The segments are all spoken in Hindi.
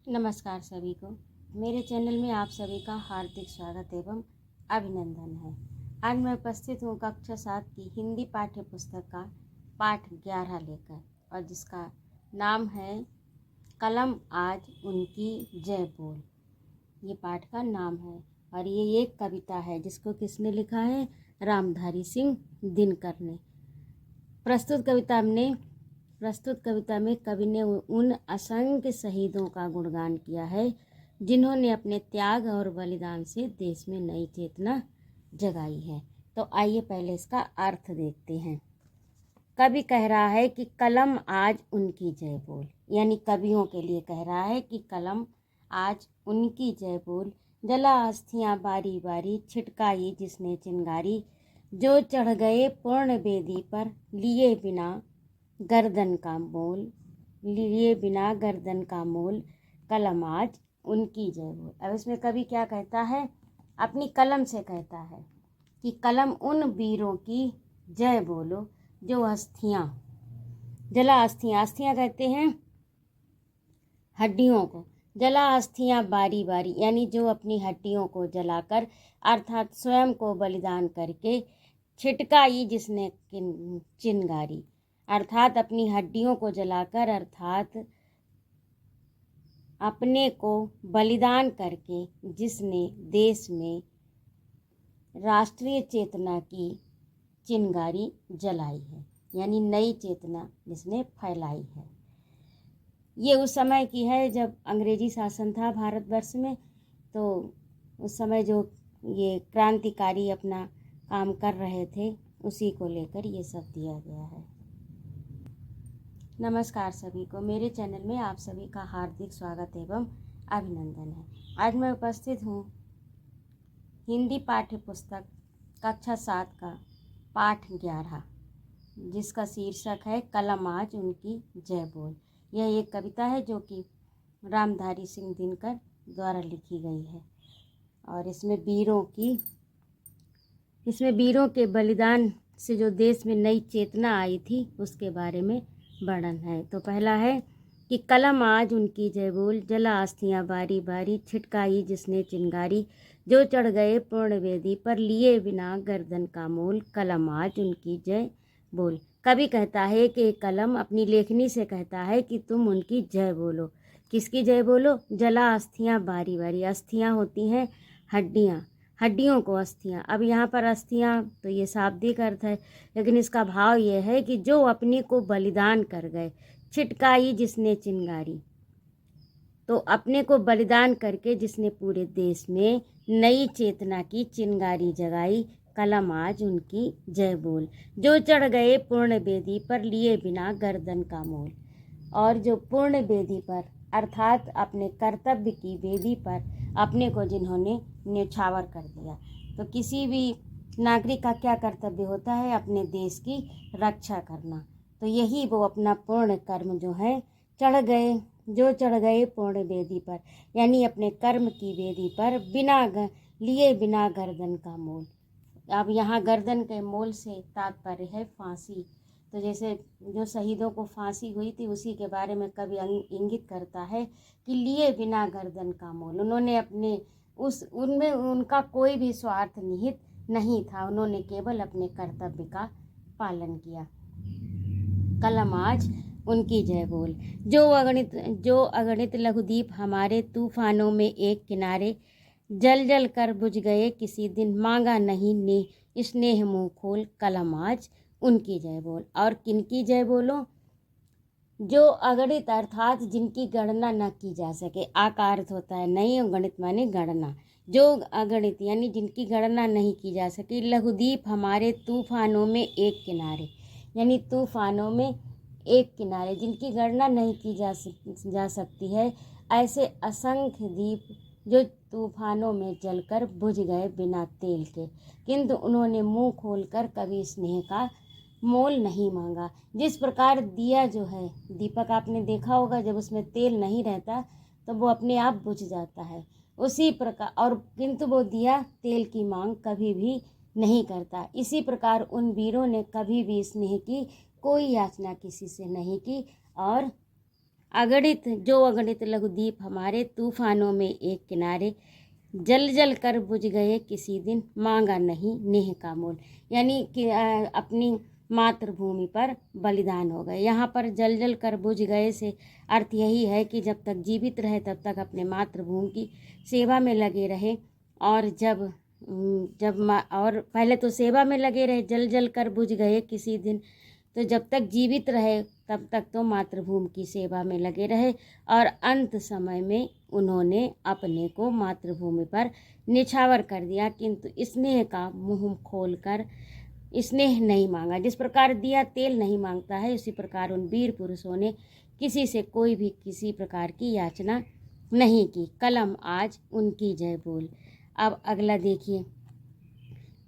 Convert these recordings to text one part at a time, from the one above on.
नमस्कार सभी को। मेरे चैनल में आप सभी का हार्दिक स्वागत एवं अभिनंदन है। आज मैं उपस्थित हूँ कक्षा 7 की हिंदी पाठ्य पुस्तक का पाठ 11 लेकर, और जिसका नाम है कलम आज उनकी जय बोल। ये पाठ का नाम है और ये एक कविता है जिसको किसने लिखा है? रामधारी सिंह दिनकर ने। प्रस्तुत कविता में कवि ने उन असंख्य शहीदों का गुणगान किया है जिन्होंने अपने त्याग और बलिदान से देश में नई चेतना जगाई है। तो आइए पहले इसका अर्थ देखते हैं। कवि कह रहा है कि कलम आज उनकी जय बोल, यानी कवियों के लिए कह रहा है कि कलम आज उनकी जय बोल। जला अस्थियां बारी बारी, छिटकाई जिसने चिंगारी, जो चढ़ गए पूर्ण बेदी पर, लिए बिना गर्दन का मोल, कलम आज उनकी जय बोल। अब इसमें कवि क्या कहता है? अपनी कलम से कहता है कि कलम उन वीरों की जय बोलो जो अस्थियां कहते हैं हड्डियों को, जला अस्थियां बारी बारी, यानी जो अपनी हड्डियों को जलाकर अर्थात स्वयं को बलिदान करके, छिटकाई जिसने चिंगारी, अर्थात अपनी हड्डियों को जलाकर अर्थात अपने को बलिदान करके जिसने देश में राष्ट्रीय चेतना की चिंगारी जलाई है, यानी नई चेतना जिसने फैलाई है। ये उस समय की है जब अंग्रेजी शासन था भारतवर्ष में। तो उस समय जो ये क्रांतिकारी अपना काम कर रहे थे उसी को लेकर ये सब दिया गया है। नमस्कार सभी को। मेरे चैनल में आप सभी का हार्दिक स्वागत एवं अभिनंदन है। आज मैं उपस्थित हूँ हिंदी पाठ्य पुस्तक कक्षा 7 का पाठ 11, जिसका शीर्षक है कलम आज उनकी जय बोल। यह एक कविता है जो कि रामधारी सिंह दिनकर द्वारा लिखी गई है और इसमें वीरों के बलिदान से जो देश में नई चेतना आई थी उसके बारे में वर्णन है। तो पहला है कि कलम आज उनकी जय बोल, जला अस्थियां बारी बारी, छिटकाई जिसने चिंगारी, जो चढ़ गए पूर्ण वेदी पर, लिए बिना गर्दन का मोल, कलम आज उनकी जय बोल। कवि कहता है कि कलम अपनी लेखनी से कहता है कि तुम उनकी जय बोलो। किसकी जय बोलो? जला अस्थियां बारी बारी। अस्थियां होती हैं हड्डियों को अस्थियां। अब यहाँ पर अस्थियां तो ये शाब्दिक अर्थ है, लेकिन इसका भाव ये है कि जो अपने को बलिदान कर गए। छिटकाई जिसने चिंगारी, तो अपने को बलिदान करके जिसने पूरे देश में नई चेतना की चिंगारी जगाई, कलम आज उनकी जय बोल। जो चढ़ गए पूर्ण बेदी पर, लिए बिना गर्दन का मोल। और जो पूर्ण बेदी पर अर्थात अपने कर्तव्य की बेदी पर अपने को जिन्होंने न्यौछावर कर दिया। तो किसी भी नागरिक का क्या कर्तव्य होता है? अपने देश की रक्षा करना। तो यही वो अपना पूर्ण कर्म जो है चढ़ गए पूर्ण बेदी पर, यानी अपने कर्म की बेदी पर लिए बिना गर्दन का मोल। अब यहाँ गर्दन के मोल से तात्पर्य है फांसी। तो जैसे जो शहीदों को फांसी हुई थी उसी के बारे में कवि इंगित करता है कि लिए बिना गर्दन का मोल। उन्होंने उनमें उनका कोई भी स्वार्थ निहित नहीं था, उन्होंने केवल अपने कर्तव्य का पालन किया। कलम आज उनकी जय बोल। जो अगणित लघुदीप हमारे, तूफानों में एक किनारे, जल जल कर बुझ गए किसी दिन, मांगा नहीं ने स्नेह मुँह खोल, कलम आज उनकी जय बोल। और किनकी जय बोलो? जो अगणित अर्थात जिनकी गणना न की जा सके। आकार अर्थ होता है नहीं, गणित माने गणना। जो अगणित यानी जिनकी गणना नहीं की जा सकी। लघुदीप हमारे, तूफानों में एक किनारे, यानी तूफानों में एक किनारे, जिनकी गणना नहीं की जा सकती है। ऐसे असंख्य दीप जो तूफानों में जलकर बुझ गए बिना तेल के, किंतु उन्होंने मुंह खोलकर कभी स्नेह का मोल नहीं मांगा। जिस प्रकार दिया जो है, दीपक आपने देखा होगा जब उसमें तेल नहीं रहता तो वो अपने आप बुझ जाता है, उसी प्रकार, और किंतु वो दिया तेल की मांग कभी भी नहीं करता। इसी प्रकार उन वीरों ने कभी भी स्नेह की कोई याचना किसी से नहीं की और अगणित लघुदीप हमारे तूफानों में एक किनारे, जल जल कर बुझ गए किसी दिन, मांगा नहीं नेह का मोल। यानी कि अपनी मातृभूमि पर बलिदान हो गए। यहाँ पर जल जल कर बुझ गए से अर्थ यही है कि जब तक जीवित रहे तब तक अपने मातृभूमि की सेवा में लगे रहे, और और पहले तो सेवा में लगे रहे, जल जल कर बुझ गए किसी दिन, तो जब तक जीवित रहे तब तक तो मातृभूमि की सेवा में लगे रहे, और अंत समय में उन्होंने अपने को मातृभूमि पर निछावर कर दिया, किंतु स्नेह का मुंह खोलकर स्नेह नहीं मांगा। जिस प्रकार दिया तेल नहीं मांगता है, उसी प्रकार उन वीर पुरुषों ने किसी से कोई भी किसी प्रकार की याचना नहीं की। कलम आज उनकी जय बोल। अब अगला देखिए।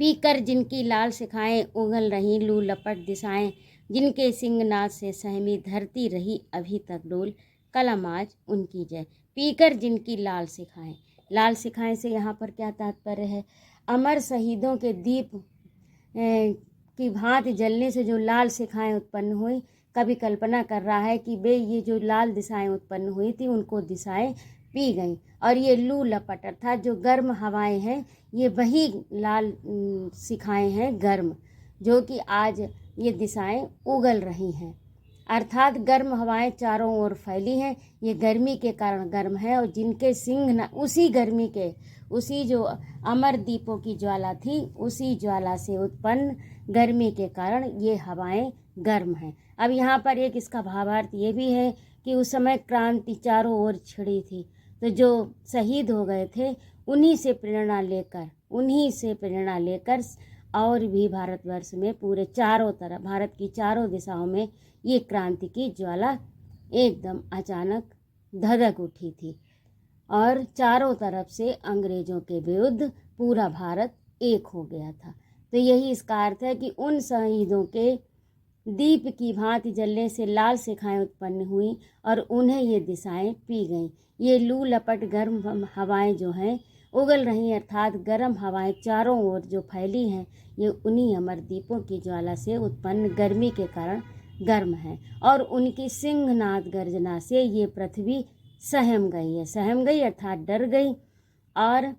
पीकर जिनकी लाल शिखाएं उगल रही लू लपट दिशाएं, जिनके सिंहनाद से सहमी धरती रही अभी तक डोल, कलम आज उनकी जय। पीकर जिनकी लाल शिखाएं, लाल शिखाएं से यहाँ पर क्या तात्पर्य है? अमर शहीदों के दीप की भांति जलने से जो लाल शिखाएं उत्पन्न हुई, कभी कल्पना कर रहा है कि वे ये जो लाल दिशाएं उत्पन्न हुई थी उनको दिशाएं पी गईं, और ये लू लपट अर्थात जो गर्म हवाएं हैं, ये वही लाल शिखाएं हैं गर्म, जो कि आज ये दिशाएं उगल रही हैं। अर्थात गर्म हवाएं चारों ओर फैली हैं, ये गर्मी के कारण गर्म है, और जिनके सिंह उसी गर्मी के, उसी जो अमर दीपों की ज्वाला थी, उसी ज्वाला से उत्पन्न गर्मी के कारण ये हवाएं गर्म हैं। अब यहाँ पर एक इसका भावार्थ ये भी है कि उस समय क्रांति चारों ओर छिड़ी थी, तो जो शहीद हो गए थे उन्हीं से प्रेरणा लेकर और भी भारतवर्ष में पूरे चारों तरफ, भारत की चारों दिशाओं में ये क्रांति की ज्वाला एकदम अचानक धधक उठी थी, और चारों तरफ से अंग्रेजों के विरुद्ध पूरा भारत एक हो गया था। तो यही इसका अर्थ है कि उन शहीदों के दीप की भांति जलने से लाल शिखाएं उत्पन्न हुई और उन्हें ये दिशाएं पी गईं। ये लू लपट गर्म हवाएं जो हैं उगल रही, अर्थात गर्म हवाएं चारों ओर जो फैली हैं, ये उन्हीं अमर दीपों की ज्वाला से उत्पन्न गर्मी के कारण गर्म हैं, और उनकी सिंहनाद गर्जना से ये पृथ्वी सहम गई अर्थात डर गई, और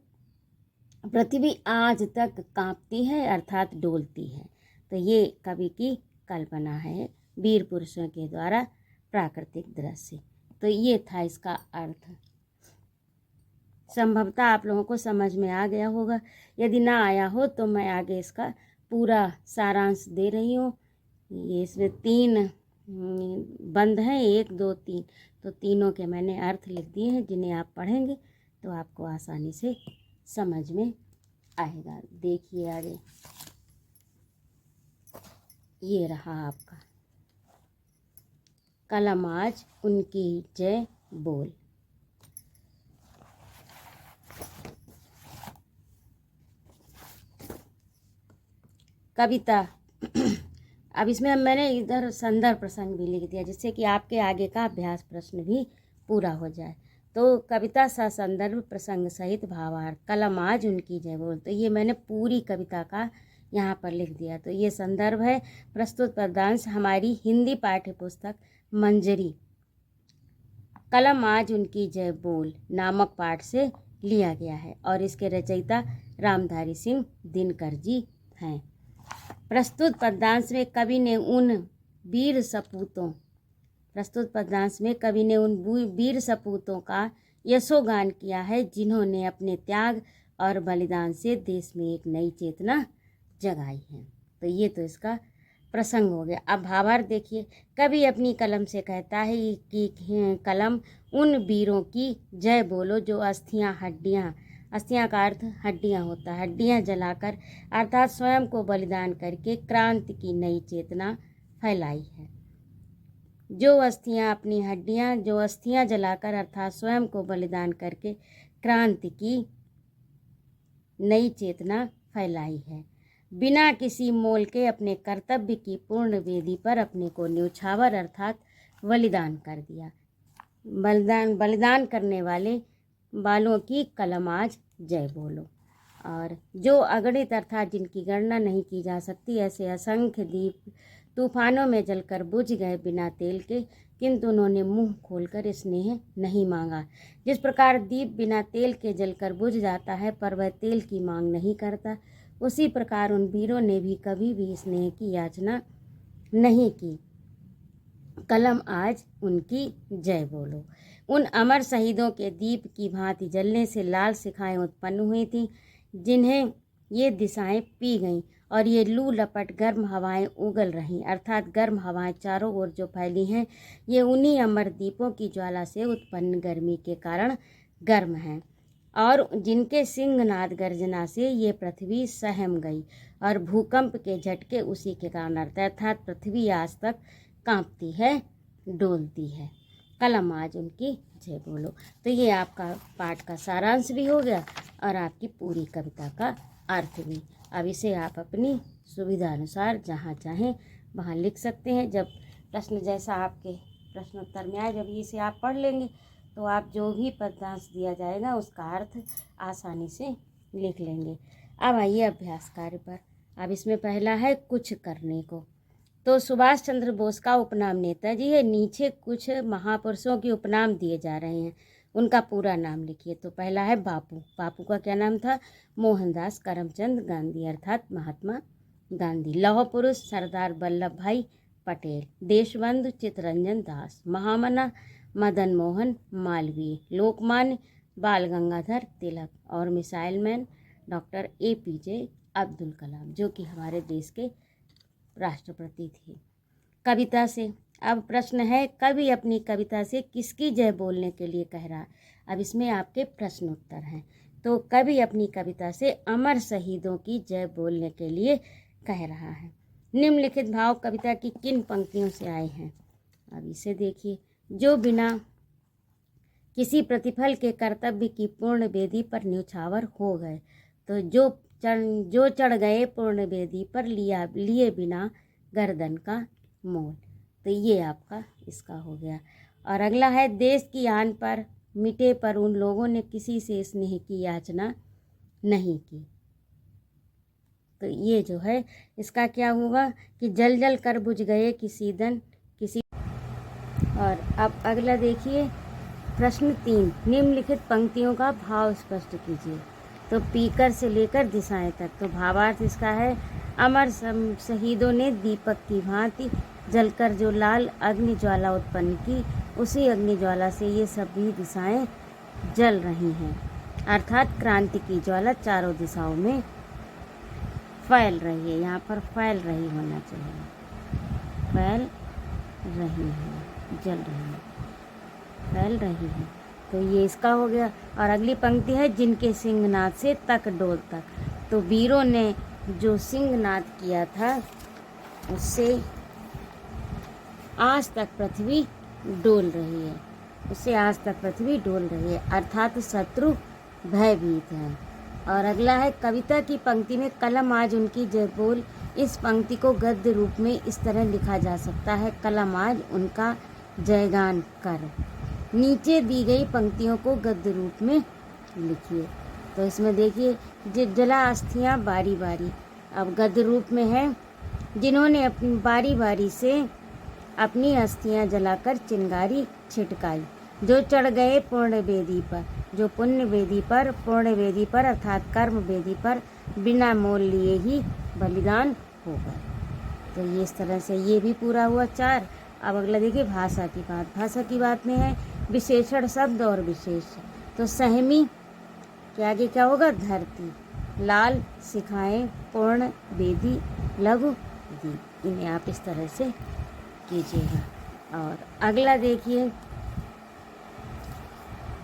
पृथ्वी आज तक कांपती है अर्थात डोलती है। तो ये कवि की कल्पना है वीर पुरुषों के द्वारा प्राकृतिक दृश्य। तो ये था इसका अर्थ। संभवतः आप लोगों को समझ में आ गया होगा। यदि ना आया हो तो मैं आगे इसका पूरा सारांश दे रही हूँ। ये इसमें 3 बंद हैं, 1 2 3, तो तीनों के मैंने अर्थ लिख दिए हैं, जिन्हें आप पढ़ेंगे तो आपको आसानी से समझ में आएगा। देखिए आगे, ये रहा आपका कलम आज उनकी जय बोल। कविता। अब इसमें मैंने इधर संदर्भ प्रसंग भी लिख दिया, जिससे कि आपके आगे का अभ्यास प्रश्न भी पूरा हो जाए। तो कविता सा संदर्भ प्रसंग सहित भावार्थ, कलम आज उनकी जय बोल। तो ये मैंने पूरी कविता का यहाँ पर लिख दिया। तो ये संदर्भ है। प्रस्तुत पद्यांश हमारी हिंदी पाठ्य पुस्तक मंजरी कलम आज उनकी जय बोल नामक पाठ से लिया गया है, और इसके रचयिता रामधारी सिंह दिनकर जी हैं। प्रस्तुत पद्यांश में कवि ने उन वीर सपूतों का यशोगान किया है, जिन्होंने अपने त्याग और बलिदान से देश में एक नई चेतना जगाई है। तो ये तो इसका प्रसंग हो गया। अब भावार्थ देखिए। कवि अपनी कलम से कहता है कि कलम उन वीरों की जय बोलो जो अस्थियां का अर्थ हड्डियां होता है, हड्डियां जलाकर अर्थात स्वयं को बलिदान करके क्रांति की नई चेतना फैलाई है। जो अस्थियां जलाकर अर्थात स्वयं को बलिदान करके क्रांति की नई चेतना फैलाई है। बिना किसी मोल के अपने कर्तव्य की पूर्ण वेदी पर अपने को न्यौछावर अर्थात बलिदान कर दिया। बलिदान करने वालों की कलम आज जय बोलो। और जो अगणित अर्थात जिनकी गणना नहीं की जा सकती, ऐसे असंख्य दीप तूफानों में जलकर बुझ गए बिना तेल के, किंतु उन्होंने मुंह खोलकर स्नेह नहीं मांगा। जिस प्रकार दीप बिना तेल के जलकर बुझ जाता है पर वह तेल की मांग नहीं करता, उसी प्रकार उन वीरों ने भी कभी भी स्नेह की याचना नहीं की। कलम आज उनकी जय बोलो। उन अमर शहीदों के दीप की भांति जलने से लाल शिखाएं उत्पन्न हुई थीं, जिन्हें ये दिशाएं पी गईं और ये लू लपट गर्म हवाएं उगल रहीं, अर्थात गर्म हवाएं चारों ओर जो फैली हैं, ये उन्हीं अमर दीपों की ज्वाला से उत्पन्न गर्मी के कारण गर्म हैं, और जिनके सिंहनाद गर्जना से ये पृथ्वी सहम गई और भूकंप के झटके उसी के कारण, अर्थात पृथ्वी आज तक कांपती है, डोलती है। कलम आज उनकी जय बोलो। तो ये आपका पाठ का सारांश भी हो गया और आपकी पूरी कविता का अर्थ भी। अब इसे आप अपनी सुविधा अनुसार जहाँ चाहें वहाँ लिख सकते हैं। जब प्रश्न जैसा आपके प्रश्नोत्तर में आए, जब इसे आप पढ़ लेंगे तो आप जो भी पदांश दिया जाएगा उसका अर्थ आसानी से लिख लेंगे। अब आइए अभ्यास कार्य पर। अब इसमें पहला है कुछ करने को। तो सुभाष चंद्र बोस का उपनाम नेताजी है। नीचे कुछ महापुरुषों के उपनाम दिए जा रहे हैं, उनका पूरा नाम लिखिए। तो पहला है बापू। बापू का क्या नाम था? मोहनदास करमचंद गांधी, अर्थात महात्मा गांधी। लौह पुरुष सरदार वल्लभ भाई पटेल। देशबंधु चित्तरंजन दास। महामना मदन मोहन मालवीय। लोकमान्य बाल गंगाधर तिलक। और missile man doctor APJ Abdul Kalam, जो कि हमारे देश के राष्ट्रपति थे। कविता से अब प्रश्न है, कवि अपनी कविता से किसकी जय बोलने के लिए कह रहा है? अब इसमें आपके प्रश्न उत्तर हैं। तो कवि अपनी कविता से अमर शहीदों की जय बोलने के लिए कह रहा है। निम्नलिखित भाव कविता की किन पंक्तियों से आए हैं? अब इसे देखिए। जो बिना किसी प्रतिफल के कर्तव्य की पूर्ण वेदी पर न्यौछावर हो गए, तो जो चढ़ गए पूर्ण वेदी पर लिए बिना गर्दन का मोल। तो ये आपका इसका हो गया। और अगला है, देश की आन पर मिटे पर उन लोगों ने किसी से स्नेह की याचना नहीं की। तो ये जो है इसका क्या होगा कि जल जल कर बुझ गए किसी दिन किसी। और अब अगला देखिए प्रश्न 3, निम्नलिखित पंक्तियों का भाव स्पष्ट कीजिए। तो पीकर से लेकर दिशाएं तक। तो भावार्थ इसका है, अमर शहीदों ने दीपक की भांति जलकर जो लाल अग्नि ज्वाला उत्पन्न की, उसी अग्नि ज्वाला से ये सभी दिशाएं जल रही हैं, अर्थात क्रांति की ज्वाला चारों दिशाओं में फैल रही है। यहाँ पर फैल रही होना चाहिए, फैल रही है, जल रही है, फैल रही है। तो ये इसका हो गया। और अगली पंक्ति है, जिनके सिंहनाद से तक डोल तक। तो वीरों ने जो सिंहनाद किया था उससे आज तक पृथ्वी डोल रही है, उससे आज तक पृथ्वी डोल रही है, अर्थात शत्रु भयभीत है। और अगला है, कविता की पंक्ति में कलम आज उनकी जय बोल। इस पंक्ति को गद्य रूप में इस तरह लिखा जा सकता है, कलम आज उनका जयगान कर। नीचे दी गई पंक्तियों को गद्य रूप में लिखिए। तो इसमें देखिए, जला अस्थियाँ बारी बारी। अब गद्य रूप में है, जिन्होंने अपनी बारी बारी से अपनी अस्थियाँ जलाकर चिंगारी छिटकाई, जो चढ़ गए पूर्ण वेदी पर, जो पुण्य वेदी पर, पूर्ण वेदी पर अर्थात कर्म वेदी पर बिना मोल लिए ही बलिदान हो गए। तो ये इस तरह से ये भी पूरा हुआ 4। अब अगला देखिए भाषा की बात। भाषा की बात में है विशेषण शब्द और विशेष। तो सहमी के आगे क्या होगा? धरती, लाल शिखाएं, पूर्ण वेदी, लघु दीप। इन्हें आप इस तरह से कीजिएगा। और अगला देखिए,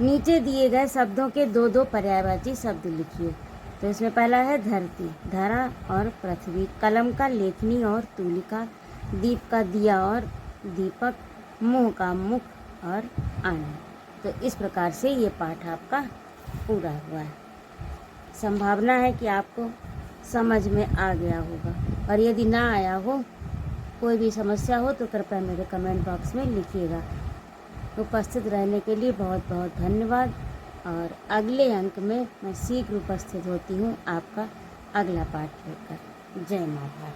नीचे दिए गए शब्दों के 2-2 पर्यायवाची शब्द लिखिए। तो इसमें पहला है धरती, धरा और पृथ्वी। कलम का लेखनी और तूलिका। दीप का दिया और दीपक। मुंह का मुख और आनंद। तो इस प्रकार से ये पाठ आपका पूरा हुआ है। संभावना है कि आपको समझ में आ गया होगा, और यदि ना आया हो, कोई भी समस्या हो, तो कृपया मेरे कमेंट बॉक्स में लिखिएगा। उपस्थित रहने के लिए बहुत बहुत धन्यवाद। और अगले अंक में मैं शीघ्र उपस्थित होती हूँ आपका अगला पाठ लेकर। जय माता।